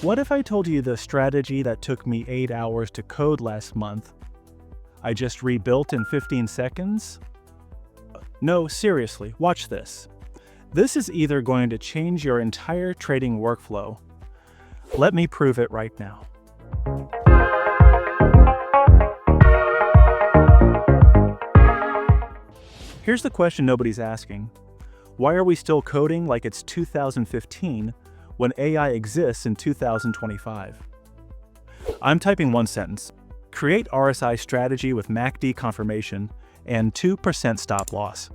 What if I told you the strategy that took me 8 hours to code last month, I just rebuilt in 15 seconds? No, seriously, watch this. This is either going to change your entire trading workflow. Let me prove it right now. Here's the question nobody's asking. Why are we still coding like it's 2015 when AI exists in 2025? I'm typing one sentence. Create RSI strategy with MACD confirmation and 2% stop loss.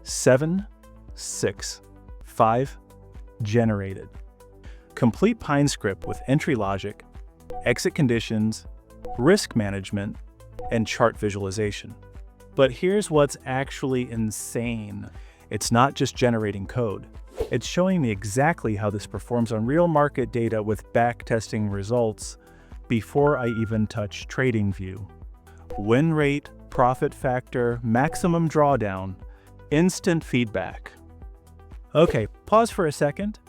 7, 6, 5, generated. Complete Pinescript with entry logic, exit conditions, risk management, and chart visualization. But here's what's actually insane. It's not just generating code. It's showing me exactly how this performs on real market data with backtesting results before I even touch TradingView. Win rate, profit factor, maximum drawdown, instant feedback. Okay, pause for a second.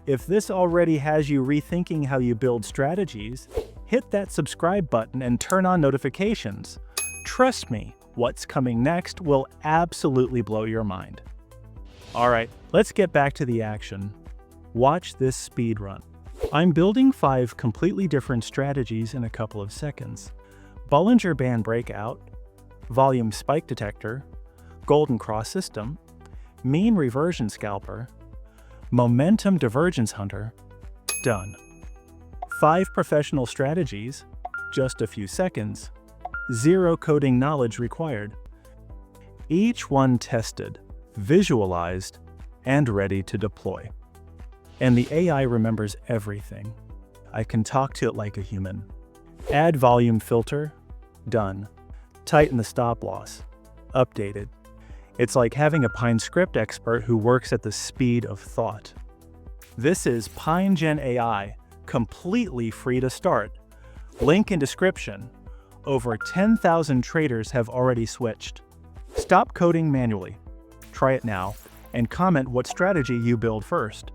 If this already has you rethinking how you build strategies, hit that subscribe button and turn on notifications. Trust me, what's coming next will absolutely blow your mind. Alright, let's get back to the action. Watch this speed run. I'm building 5 completely different strategies in a couple of seconds. Bollinger Band breakout, volume spike detector, golden cross system, mean reversion scalper, momentum divergence hunter, done. 5 professional strategies, just a few seconds, 0 coding knowledge required. Each one tested, visualized, and ready to deploy. And the AI remembers everything. I can talk to it like a human. Add volume filter, done. Tighten the stop loss, updated. It's like having a Pinescript expert who works at the speed of thought. This is PineGen.ai, completely free to start. Link in description. Over 10,000 traders have already switched. Stop coding manually. Try it now, and comment what strategy you build first.